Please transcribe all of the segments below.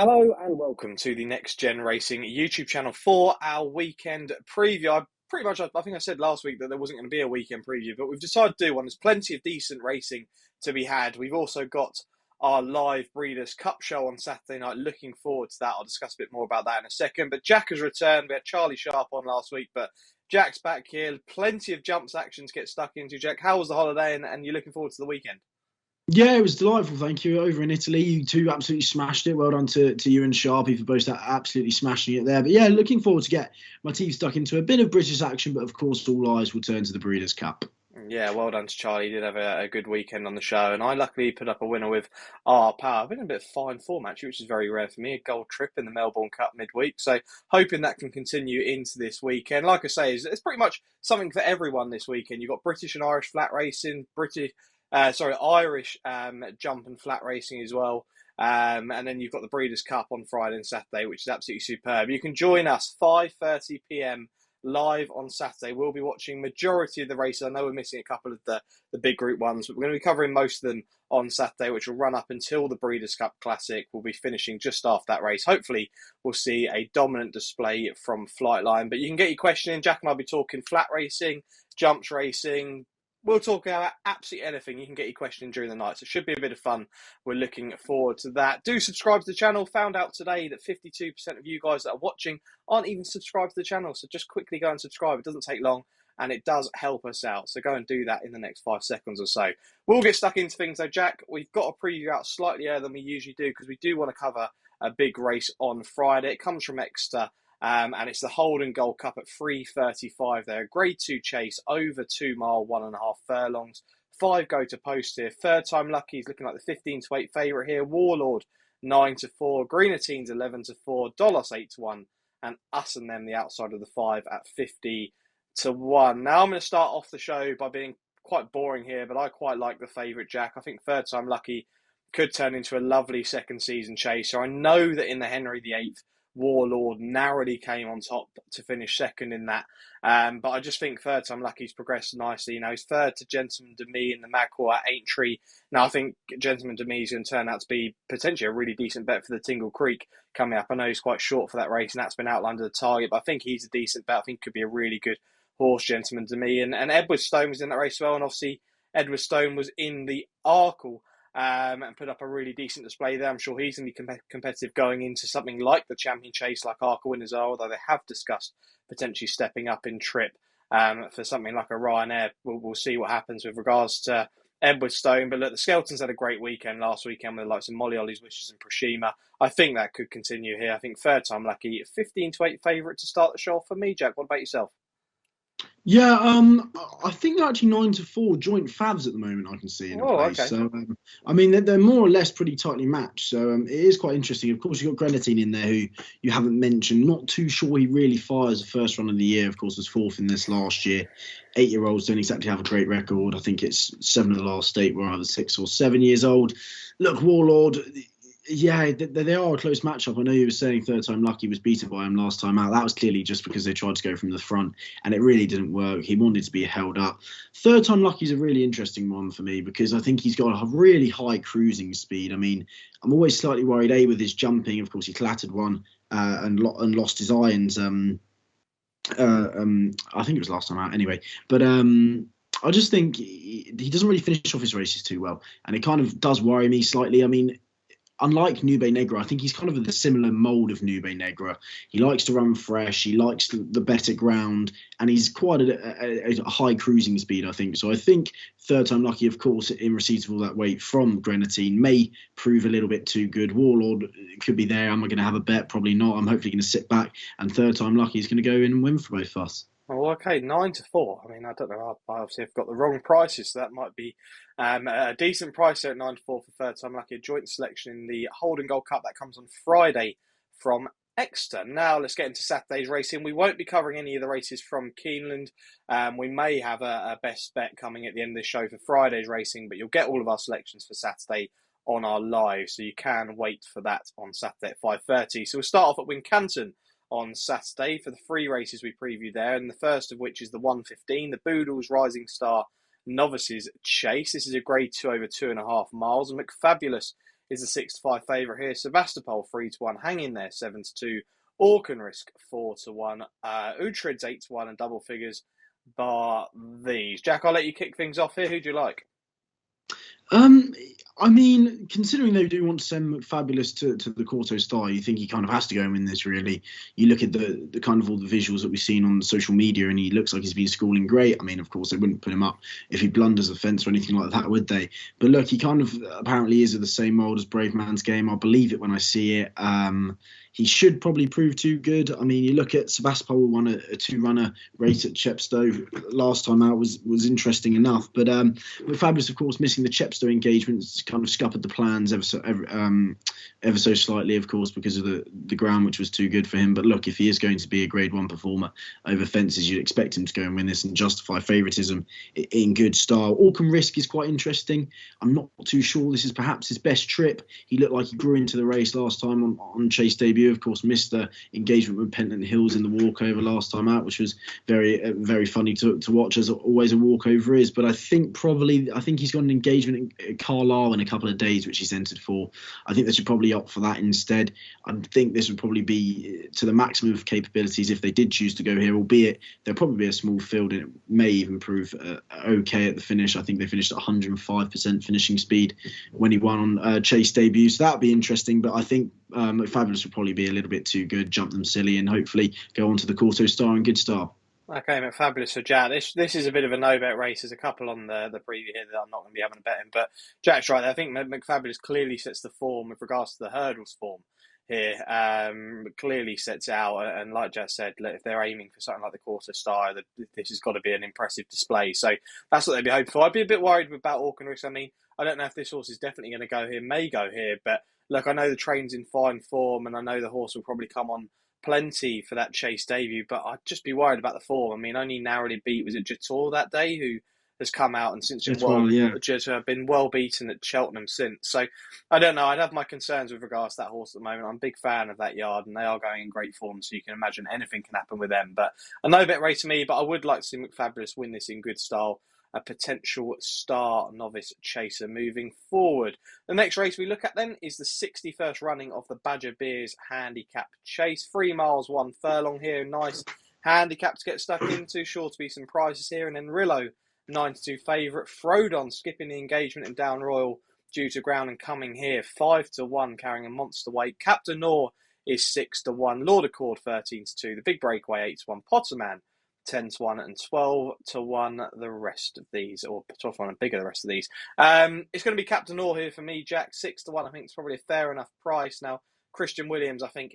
Hello and welcome to the Next Gen Racing YouTube channel for our weekend preview. I think I said last week that there wasn't going to be a weekend preview, but we've decided to do one. There's plenty of decent racing to be had. We've also got our live Breeders' Cup show on Saturday night. Looking forward to that. I'll discuss a bit more about that in a second. But Jack has returned. We had Charlie Sharp on last week, but Jack's back here. Plenty of jumps action to get stuck into. Jack, how was the holiday and you're looking forward to the weekend? Yeah, it was delightful. Thank you. Over in Italy, you two absolutely smashed it. Well done to you and Sharpie for both absolutely smashing it there. But yeah, looking forward to get my teeth stuck into a bit of British action. But of course, all eyes will turn to the Breeders' Cup. Yeah, well done to Charlie. He did have a good weekend on the show, and I luckily put up a winner with our power. I've been in a bit of fine form, actually, which is very rare for me. A gold trip in the Melbourne Cup midweek, so hoping that can continue into this weekend. Like I say, it's pretty much something for everyone this weekend. You've got British and Irish flat racing, Irish jump and flat racing as well. And then you've got the Breeders' Cup on Friday and Saturday, which is absolutely superb. You can join us 5:30 p.m. live on Saturday. We'll be watching majority of the races. I know we're missing a couple of the big group ones, but we're going to be covering most of them on Saturday, which will run up until the Breeders' Cup Classic. We'll be finishing just after that race. Hopefully, we'll see a dominant display from Flightline. But you can get your question in. Jack and I'll be talking flat racing, jumps racing. We'll talk about absolutely anything. You can get your question during the night. So it should be a bit of fun. We're looking forward to that. Do subscribe to the channel. Found out today that 52% of you guys that are watching aren't even subscribed to the channel. So just quickly go and subscribe. It doesn't take long and it does help us out. So go and do that in the next 5 seconds or so. We'll get stuck into things though, Jack. We've got a preview out slightly earlier than we usually do because we do want to cover a big race on Friday. It comes from Exeter. And it's the Holden Gold Cup at 3:35 there. Grade 2 chase, over 2 mile, 1.5 furlongs. 5 go to post here. Third time lucky, he's looking like the 15 to 8 favourite here. Warlord, 9 to 4. Greener Teens, 11 to 4. Dolos, 8 to 1. And Us and Them, the outside of the 5 at 50 to 1. Now I'm going to start off the show by being quite boring here, but I quite like the favourite, Jack. I think third time lucky could turn into a lovely second season chaser. I know that in the Henry VIII, Warlord narrowly came on top to finish second in that. But I just think third time lucky's progressed nicely. You know, he's third to Gentleman Demi in the Magpie at Aintree. Now, I think Gentleman Demi is going to turn out to be potentially a really decent bet for the Tingle Creek coming up. I know he's quite short for that race, and that's been outlined as a target, but I think he's a decent bet. I think could be a really good horse, Gentleman Demi. And Edward Stone was in that race as well, and obviously Edward Stone was in the Arkle. And put up a really decent display there. I'm sure he's going to be competitive going into something like the Champion Chase, like Arkle winners are, although they have discussed potentially stepping up in trip for something like a Ryanair. We'll see what happens with regards to Edward Stone. But look, the Skeltons had a great weekend last weekend with the likes of Molly Ollie's Wishes and Proshima. I think that could continue here. I think third time lucky, 15 to 8 favourite to start the show for me, Jack. What about yourself? Yeah, I think they're actually 9 to 4 joint favs at the moment. I can see in a place. Okay. So, I mean, they're more or less pretty tightly matched. So, it is quite interesting. Of course, you've got Grenadine in there, who you haven't mentioned. Not too sure he really fires the first run of the year. Of course, was fourth in this last year. 8-year-olds don't exactly have a great record. I think it's 7 of the last 8 were either 6 or 7 years old. Look, Warlord. Yeah, they are a close matchup. I know you were saying third time lucky was beaten by him last time out. That was clearly just because they tried to go from the front and it really didn't work. He wanted to be held up. Third time lucky is a really interesting one for me because I think he's got a really high cruising speed. I mean, I'm always slightly worried, with his jumping. Of course, he clattered one and lost his irons. I think it was last time out anyway. But I just think he doesn't really finish off his races too well. And it kind of does worry me slightly. I mean, unlike Nube Negra, I think he's kind of the similar mould of Nube Negra. He likes to run fresh. He likes the better ground. And he's quite a high cruising speed, I think. So I think third time lucky, of course, in receipt of all that weight from Grenadine, may prove a little bit too good. Warlord could be there. Am I going to have a bet? Probably not. I'm hopefully going to sit back. And third time lucky is going to go in and win for both of us. Well, okay, 9 to 4. I mean, I don't know. I obviously have got the wrong prices, so that might be a decent price there at 9 to 4 for third time lucky. A joint selection in the Holden Gold Cup that comes on Friday from Exeter. Now, let's get into Saturday's racing. We won't be covering any of the races from Keeneland. We may have a best bet coming at the end of the show for Friday's racing, but you'll get all of our selections for Saturday on our live, so you can wait for that on Saturday at 5:30. So we'll start off at Wincanton on Saturday for the 3 races we previewed there, and the first of which is the 1:15, the Boodles Rising Star Novices Chase. This is a grade 2 over 2.5 miles, and McFabulous is the 6-5 favourite here. Sebastopol 3-1, hanging there 7-2. Orcan Risk 4-1. Uhtred's 8-1 and double figures bar these. Jack, I'll let you kick things off here. Who do you like? I mean, considering they do want to send McFabulous to the Quarto Star, you think he kind of has to go and win this, really. You look at the kind of all the visuals that we've seen on social media, and he looks like he's been schooling great. I mean, of course, they wouldn't put him up if he blunders a fence or anything like that, would they? But look, he kind of apparently is of the same mould as Brave Man's Game. I'll believe it when I see it. He should probably prove too good. I mean, you look at Sebastopol won a two-runner race at Chepstow last time out was interesting enough. But with Fabulous, of course, missing the Chepstow engagements kind of scuppered the plans ever so slightly, of course, because of the ground, which was too good for him. But look, if he is going to be a Grade 1 performer over fences, you'd expect him to go and win this and justify favouritism in good style. Orcan Risk is quite interesting. I'm not too sure this is perhaps his best trip. He looked like he grew into the race last time on Chase debut. Of course, missed the engagement with Pentland Hills in the walkover last time out, which was very funny to watch, as always a walkover is. But I think he's got an engagement in Carlisle in a couple of days, which he's entered for. I think they should probably opt for that instead. I think this would probably be to the maximum of capabilities if they did choose to go here, albeit there'll probably be a small field and it may even prove okay at the finish. I think they finished at 105% finishing speed when he won on Chase debut, so that would be interesting. But I think Fabulous would probably be a little bit too good, jump them silly, and hopefully go on to the Quarto Star in good style. Okay, McFabulous for Jack. This is a bit of a no-bet race. There's a couple on the preview here that I'm not going to be having a bet in, but Jack's right. I think McFabulous clearly sets the form with regards to the hurdles form here. Clearly sets it out, and like Jack said, if they're aiming for something like the Quarter Star, this has got to be an impressive display. So that's what they'd be hoping for. I'd be a bit worried about Orcan Risk. I mean, I don't know if this horse is definitely going to go here, may go here, but look, I know the train's in fine form, and I know the horse will probably come on plenty for that Chase debut, but I'd just be worried about the form. I mean, only narrowly beat, was it Jator that day, who has come out and since been well beaten at Cheltenham since. So I don't know. I'd have my concerns with regards to that horse at the moment. I'm a big fan of that yard, and they are going in great form, so you can imagine anything can happen with them. But a no-bet race to me, but I would like to see McFabulous win this in good style. A potential star novice chaser moving forward. The next race we look at then is the 61st running of the Badger Beers Handicap Chase. 3 miles, 1 furlong here. Nice handicap to get stuck into. Sure to be some prizes here. And then Rillo, 9-2 favourite. Frodon skipping the engagement in Down Royal due to ground and coming here. 5-1 carrying a monster weight. Captain Nor is 6-1. Lord Accord 13-2. The Big Breakaway 8-1. Potterman 10-1 and 12-1 the rest of these, or 12-1 and bigger the rest of these. It's going to be Captain Nor here for me, Jack. 6-1. I think it's probably a fair enough price. Now, Christian Williams, I think,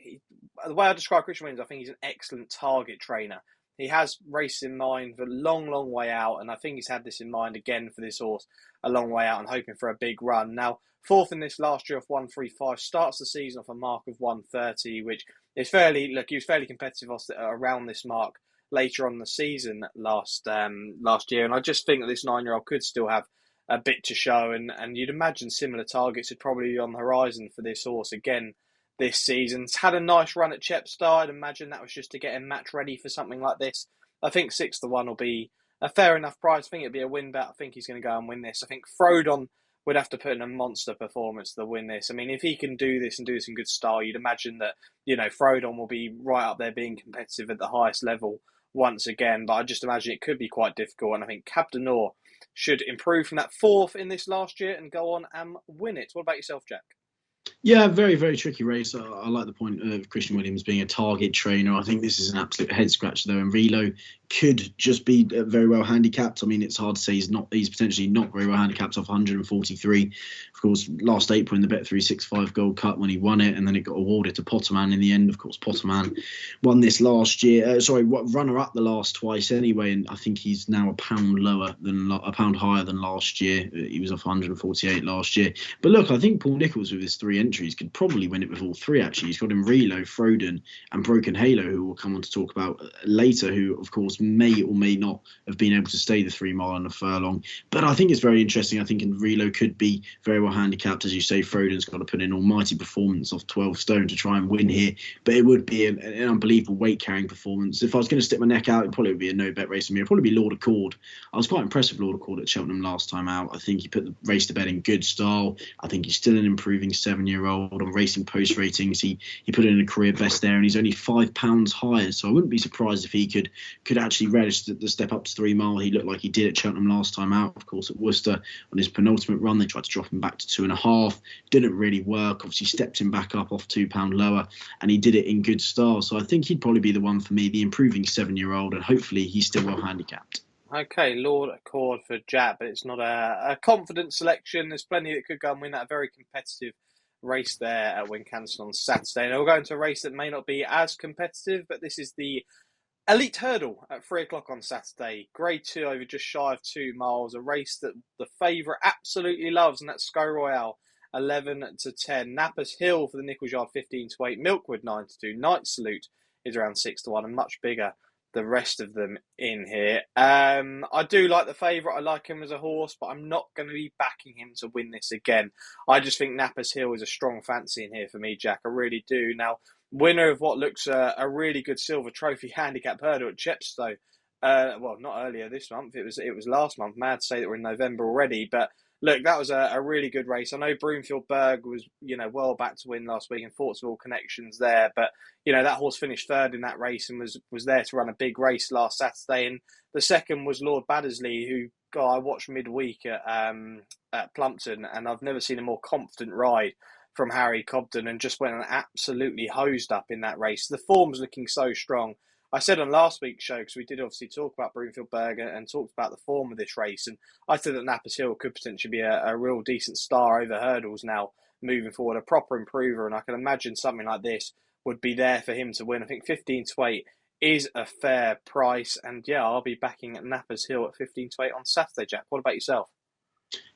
the way I describe Christian Williams, I think he's an excellent target trainer. He has race in mind for a long, long way out, and I think he's had this in mind again for this horse a long way out and hoping for a big run. Now, 4th in this last year off 135, starts the season off a mark of 130, which is he was fairly competitive around this mark later on in the season last year, and I just think that this 9-year-old could still have a bit to show, and you'd imagine similar targets would probably be on the horizon for this horse again this season. It's had a nice run at Chepstow. I'd imagine that was just to get him match ready for something like this. I think 6-1 will be a fair enough price. I think it'd be a win bet. I think he's going to go and win this. I think Frodon would have to put in a monster performance to win this. I mean, if he can do this and do this in good style, you'd imagine that, Frodon will be right up there being competitive at the highest level once again, but I just imagine it could be quite difficult, and I think Captain Nor should improve from that 4th in this last year and go on and win it. What about yourself, Jack? Yeah, very, very tricky race. I like the point of Christian Williams being a target trainer. I think this is an absolute head scratcher though, and Relo could just be very well handicapped. I mean, it's hard to say he's potentially not very well handicapped off 143. Of course, last April in the Bet365 Gold Cup when he won it, and then it got awarded to Potterman in the end. Of course, Potterman won this last year. Runner-up the last twice anyway, and I think he's now a pound higher than last year. He was off 148 last year. But look, I think Paul Nicholls with his 3 entries could probably win it with all 3, actually. He's got him Relo, Frodon and Broken Halo, who we'll come on to talk about later, who, of course, may or may not have been able to stay the 3 mile and a furlong. But I think it's very interesting. I think Relo could be very well handicapped. As you say, Froden's got to put in an almighty performance off 12 stone to try and win here. But it would be an unbelievable weight carrying performance. If I was going to stick my neck out, it probably would be a no bet race for me. It'd probably be Lord Accord. I was quite impressed with Lord Accord at Cheltenham last time out. I think he put the race to bed in good style. I think he's still an improving 7-year-old on Racing Post ratings. He put in a career best there, and he's only £5 higher. So I wouldn't be surprised if he could actually relish the step up to 3 mile. He looked like he did at Cheltenham last time out. Of course, at Worcester on his penultimate run, they tried to drop him back to 2.5. Didn't really work. Obviously, stepped him back up off £2 lower, and he did it in good style. So I think he'd probably be the one for me, the improving 7-year-old, and hopefully he's still well handicapped. Okay, Lord Accord for Jack, but it's not a confident selection. There's plenty that could go and win that very competitive race there at Wincanton on Saturday. And we'll go into a race that may not be as competitive, but this is the Elite Hurdle at 3 o'clock on Saturday. Grade 2 over just shy of 2 miles. A race that the favourite absolutely loves, and that's Sky Royale, 11 to 10. Nappers Hill for the Nichols Yard, 15 to 8. Milkwood, 9 to 2. Night Salute is around 6 to 1, and much bigger the rest of them in here. I do like the favourite. I like him as a horse, but I'm not going to be backing him to win this again. I just think Nappers Hill is a strong fancy in here for me, Jack. I really do. Now, winner of what looks a really good silver trophy handicap hurdle at Chepstow. Well, not earlier this month. It was last month. Mad to say that we're in November already, but look, that was a really good race. I know Broomfield Berg was, well back to win last week, and thoughts of all connections there. But, that horse finished third in that race and was there to run a big race last Saturday. And the second was Lord Baddesley, who I watched midweek at Plumpton, and I've never seen a more confident ride from Harry Cobden, and just went and absolutely hosed up in that race. The form's looking so strong. I said on last week's show, because we did obviously talk about Broomfield Berg and talked about the form of this race, and I said that Nappers Hill could potentially be a real decent star over hurdles now moving forward, a proper improver, and I can imagine something like this would be there for him to win. I think 15 to 8 is a fair price, and yeah, I'll be backing at Nappers Hill at 15 to 8 on Saturday, Jack. What about yourself?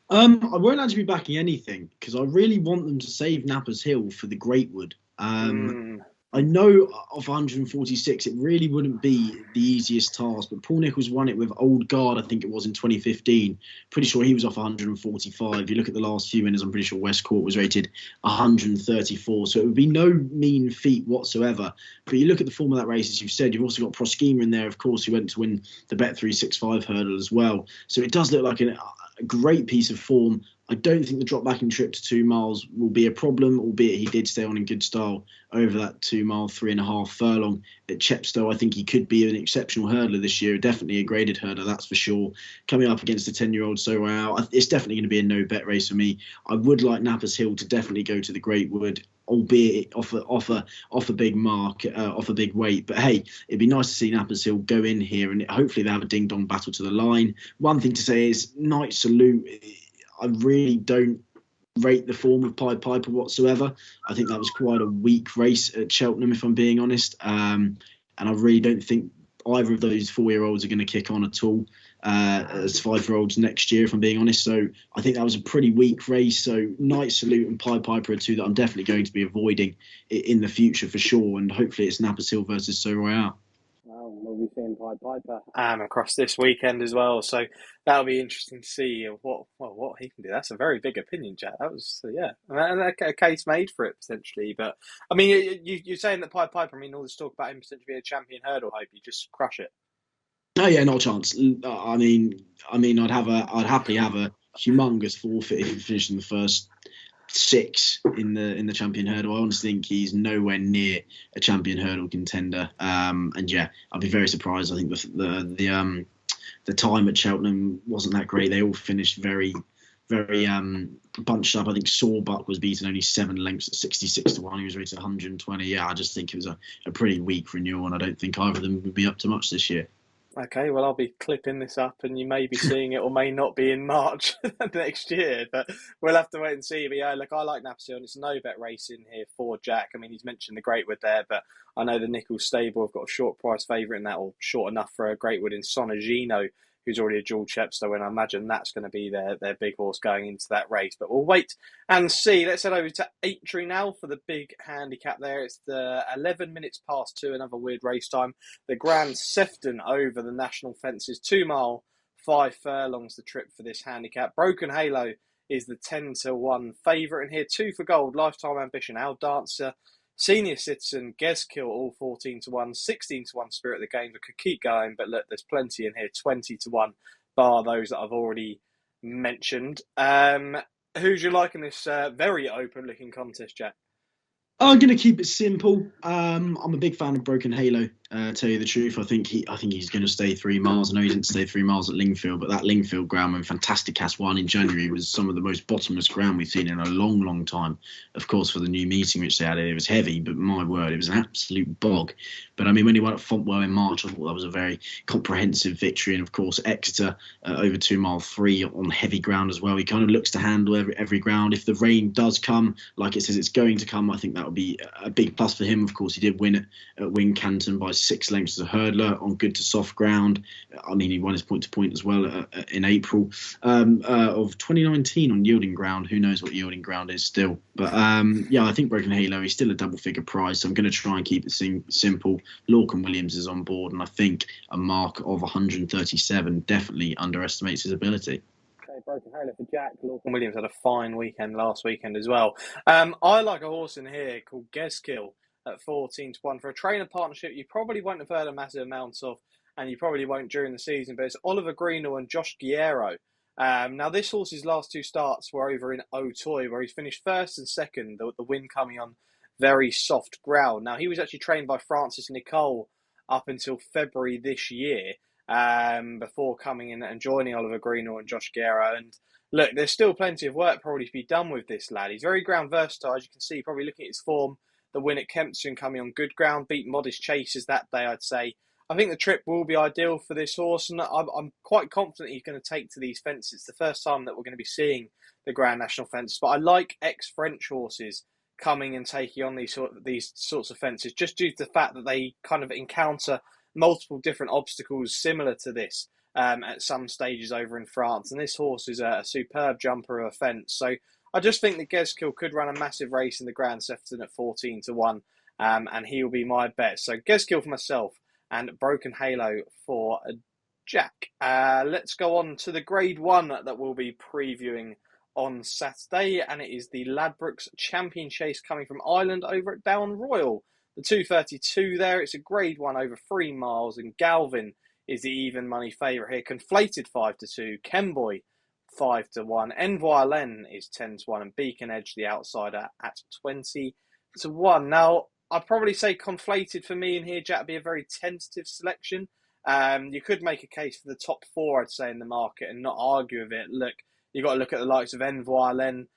I won't actually be backing anything because I really want them to save Nappers Hill for the Greatwood. I know off 146, it really wouldn't be the easiest task, but Paul Nicholls won it with Old Guard, I think it was, in 2015. Pretty sure he was off 145. If you look at the last few winners, I'm pretty sure West Court was rated 134. So it would be no mean feat whatsoever. But you look at the form of that race, as you've said, you've also got Proschema in there, of course, who went to win the Bet365 hurdle as well. So it does look like a great piece of form. I don't think the drop back in trip to 2 miles will be a problem, albeit he did stay on in good style over that 2 mile, 3.5 furlong at Chepstow. I think he could be an exceptional hurdler this year, definitely a graded hurdler, that's for sure. Coming up against a 10-year-old So Royale, it's definitely going to be a no bet race for me. I would like Nappers Hill to definitely go to the Greatwood, albeit off a big mark, off a big weight. But hey, it'd be nice to see Nappers Hill go in here, and hopefully they have a ding-dong battle to the line. One thing to say is Night Salute, I really don't rate the form of Pied Piper whatsoever. I think that was quite a weak race at Cheltenham, if I'm being honest. And I really don't think either of those 4-year-olds are going to kick on at all as 5-year-olds next year, if I'm being honest. So I think that was a pretty weak race. So Night Salute and Pied Piper are two that I'm definitely going to be avoiding in the future for sure. And hopefully it's Nappers Hill versus So Royale. We'll be seeing Pied Piper across this weekend as well, so that'll be interesting to see what he can do. That's a very big opinion, Jack. That was a case made for it potentially. But I mean, you're saying that Pied Piper. I mean, all this talk about him potentially being a champion hurdle hope, you just crush it. Oh yeah, not a chance. I mean, I'd happily have a humongous forfeit if he finished in the first 6 in the champion hurdle. I honestly think he's nowhere near a champion hurdle contender. And yeah, I'd be very surprised. I think the time at Cheltenham wasn't that great. They all finished very, very bunched up. I think Sawbuck was beaten only 7 lengths at 66 to 1. He was rated 120. Yeah, I just think it was a pretty weak renewal, and I don't think either of them would be up to much this year. Okay, well, I'll be clipping this up, and you may be seeing it or may not be in March next year, but we'll have to wait and see. But yeah, look, I like Nappers Hill, and it's a no-bet race in here for Jack. I mean, he's mentioned the Greatwood there, but I know the Nichols stable have got a short price favourite in that, or short enough for a Greatwood in Sonagino, who's already a dual Chepstow, and I imagine that's going to be their big horse going into that race. But we'll wait and see. Let's head over to Aintree now for the big handicap there. It's the 11 minutes past 2, another weird race time. The Grand Sefton over the national fences, 2 mile, 5 furlongs the trip for this handicap. Broken Halo is the 10-1 favourite in here. 2 for gold, Lifetime Ambition, Our Dancer, Senior Citizen, Gezkill, all 14-1, 16-1 Spirit of the Games. I could keep going, but look, there's plenty in here, 20-1, bar those that I've already mentioned. Who's you like in this very open-looking contest, Jack? I'm going to keep it simple. I'm a big fan of Broken Halo. Tell you the truth, I think he's going to stay 3 miles. I know he didn't stay 3 miles at Lingfield, but that Lingfield ground when Fantasticas won in January was some of the most bottomless ground we've seen in a long, long time. Of course, for the new meeting which they had, it was heavy, but my word, it was an absolute bog. But I mean, when he won at Fontwell in March, I thought that was a very comprehensive victory. And of course, Exeter over 2 mile 3 on heavy ground as well. He kind of looks to handle every ground. If the rain does come, like it says it's going to come, I think that would be a big plus for him. Of course, he did win at Wincanton by 6 lengths as a hurdler on good to soft ground. I mean, he won his point to point as well in April of 2019 on yielding ground. Who knows what yielding ground is still? But yeah, I think Broken Halo, he's still a double figure price. So I'm going to try and keep it simple. Lorcan Williams is on board, and I think a mark of 137 definitely underestimates his ability. Broken Halo for Jack. Lorcan Williams had a fine weekend last weekend as well. I like a horse in here called Gezkill at 14-1 for a trainer partnership you probably won't have heard a massive amount of, and you probably won't during the season, but it's Oliver Greenall and Josh Guerrero. Now, this horse's last 2 starts were over in Auteuil, where he's finished first and second, the win coming on very soft ground. Now, he was actually trained by Francis Nicole up until February this year, before coming in and joining Oliver Greenall and Josh Guerrero. And look, there's still plenty of work probably to be done with this lad. He's very ground versatile, as you can see, probably looking at his form. The win at Kempston coming on good ground, beat modest chasers that day, I'd say. I think the trip will be ideal for this horse, and I'm quite confident he's going to take to these fences. It's the first time that we're going to be seeing the Grand National fences, but I like ex-French horses coming and taking on these sorts of fences, just due to the fact that they kind of encounter multiple different obstacles similar to this at some stages over in France. And this horse is a superb jumper of a fence. So I just think that Gezkill could run a massive race in the Grand Sefton at 14-1, and he will be my bet. So Gezkill for myself and Broken Halo for Jack. Let's go on to the Grade 1 that we'll be previewing on Saturday, and it is the Ladbrokes Champion chase coming from Ireland over at Down Royal. The 232 there, it's a Grade 1 over 3 miles, and Galvin is the even money favourite here. Conflated 5-2, Kemboy 5-1, Envoylen is 10-1, and Beacon Edge the outsider at 20-1. Now, I'd probably say Conflated for me in here, Jack, would be a very tentative selection. You could make a case for the top 4, I'd say, in the market and not argue with it. Look, you've got to look at the likes of Envoylen.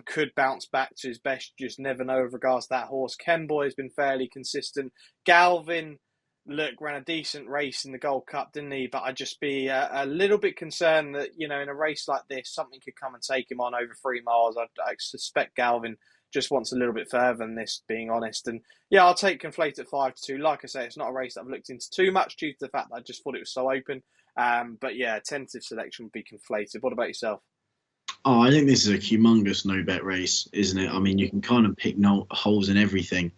Could bounce back to his best, just never know with regards to that horse. Kemboy has been fairly consistent. Galvin, look, ran a decent race in the Gold Cup, didn't he? But I'd just be a little bit concerned that, in a race like this, something could come and take him on over 3 miles. I suspect Galvin just wants a little bit further than this, being honest. And yeah, I'll take Conflate at 5-2. Like I say, it's not a race that I've looked into too much due to the fact that I just thought it was so open. But yeah, tentative selection would be Conflated. What about yourself? Oh, I think this is a humongous no-bet race, isn't it? I mean, you can kind of pick holes in everything.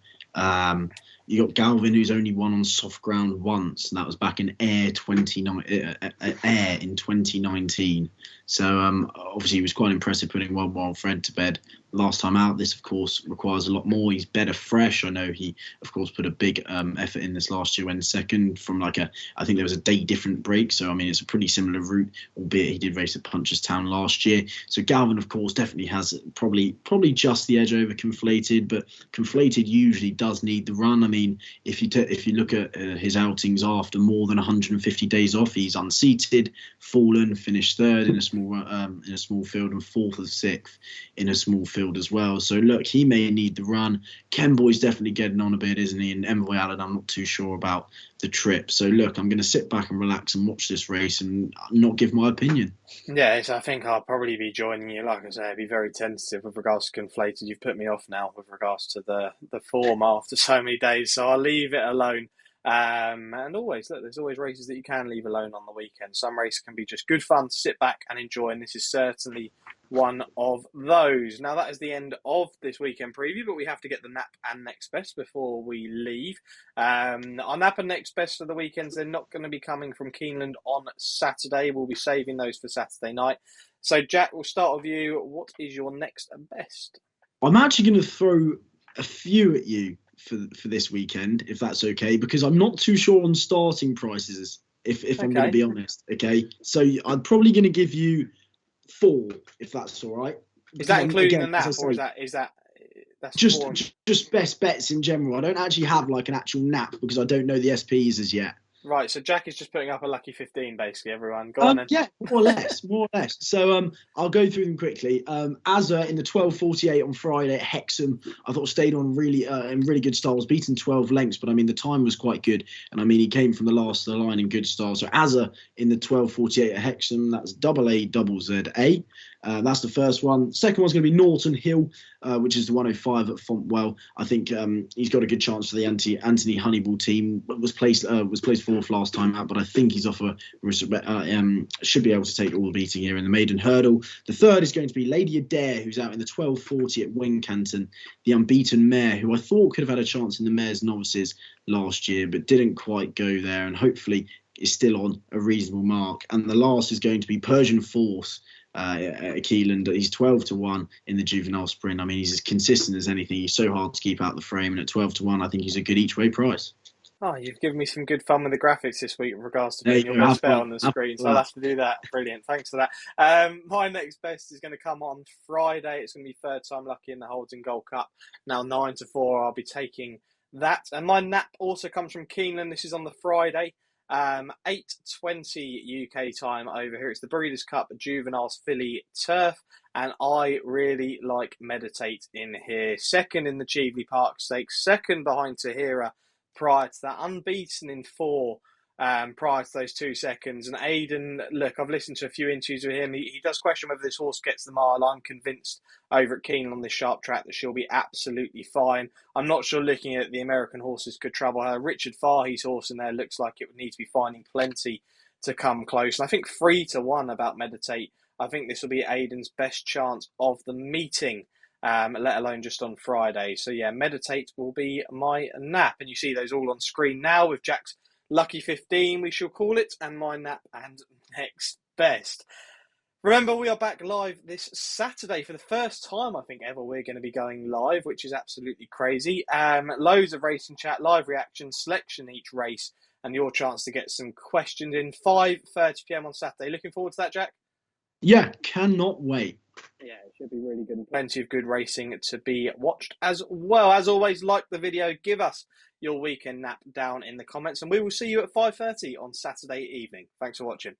You got Galvin, who's only won on soft ground once, and that was back in Air in 2019. So obviously he was quite impressive putting One Wild Fred to bed last time out. This, of course, requires a lot more. He's better fresh. I know he, of course, put a big effort in this last year when second from I think there was a day different break. So, I mean, it's a pretty similar route, albeit he did race at Punchestown last year. So Galvin, of course, definitely has probably just the edge over Conflated, but Conflated usually does need the run. I mean, if you look at his outings after more than 150 days off, he's unseated, fallen, finished third in a small field, and fourth or sixth in a small field as well. So look, he may need the run. Kemboy's definitely getting on a bit, isn't he? And Envoy Allen, I'm not too sure about the trip. So look, I'm going to sit back and relax and watch this race and not give my opinion. Yeah, so I think I'll probably be joining you. Like I say, I'd be very tentative with regards to Conflated. You've put me off now with regards to the form after so many days, so I'll leave it alone. And always, look, there's always races that you can leave alone on the weekend. Some races can be just good fun to sit back and enjoy, and this is certainly one of those. Now, that is the end of this weekend preview, but we have to get the nap and next best before we leave. Our nap and next best for the weekends, they're not going to be coming from Keeneland on Saturday. We'll be saving those for Saturday night. So, Jack, we'll start with you. What is your next best? I'm actually going to throw a few at you for this weekend, if that's okay, because I'm not too sure on starting prices, if I'm going to be honest. Okay, so I'm probably going to give you 4, if that's all right. Is that including the nap, or is that that's just best bets in general? I don't actually have like an actual nap because I don't know the SPs as yet. Right, so Jack is just putting up a lucky 15, basically, everyone. Go on then. Yeah, more or less. So I'll go through them quickly. Azza in the 12:48 on Friday at Hexham, I thought stayed on really in really good style. Was beaten 12 lengths, but I mean the time was quite good, and I mean he came from the last of the line in good style. So Azza in the 12:48 at Hexham, that's AA ZZA. That's the first one. Second one's going to be Norton Hill, which is the 105 at Fontwell. I think he's got a good chance for the Anthony Honeyball team. Was placed fourth last time out, but I think he's off should be able to take all the beating here in the maiden hurdle. The third is going to be Lady Adair, who's out in the 12:40 at Wincanton, the unbeaten mare, who I thought could have had a chance in the mares novices last year, but didn't quite go there, and hopefully is still on a reasonable mark. And the last is going to be Persian Force. At Keeneland, he's 12-1 in the juvenile sprint. I mean, he's as consistent as anything. He's so hard to keep out the frame, and at 12-1, I think he's a good each way price. Oh, you've given me some good fun with the graphics this week in regards to putting your best bet on the screen, so I'll have to do that. Brilliant, thanks for that. My next best is going to come on Friday. It's going to be third time lucky in the Holden Gold Cup. Now 9-4, I'll be taking that. And my nap also comes from Keeneland. This is on the Friday. 8:20 UK time over here. It's the Breeders' Cup Juveniles Filly Turf, and I really like Meditate in here. Second in the Cheveley Park Stakes, second behind Tahira prior to that, unbeaten in 4 prior to those 2 seconds. And Aidan, look, I've listened to a few interviews with him. He does question whether this horse gets the mile. I'm convinced over at Keeneland on this sharp track that she'll be absolutely fine. I'm not sure looking at the American horses could trouble her. Richard Fahey's horse in there looks like it would need to be finding plenty to come close. And I think 3-1 about Meditate. I think this will be Aidan's best chance of the meeting, let alone just on Friday. So yeah, Meditate will be my nap. And you see those all on screen now with Jack's Lucky 15, we shall call it, and my nap and next best. Remember, we are back live this Saturday for the first time, I think, ever. We're going to be going live, which is absolutely crazy. Loads of racing chat, live reaction, selection each race, and your chance to get some questions in 5:30 p.m. on Saturday. Looking forward to that, Jack? Yeah, cannot wait. Yeah, it should be really good and plenty of good racing to be watched as well. As always, like the video, give us your weekend nap down in the comments, and we will see you at 5:30 on Saturday evening. Thanks for watching.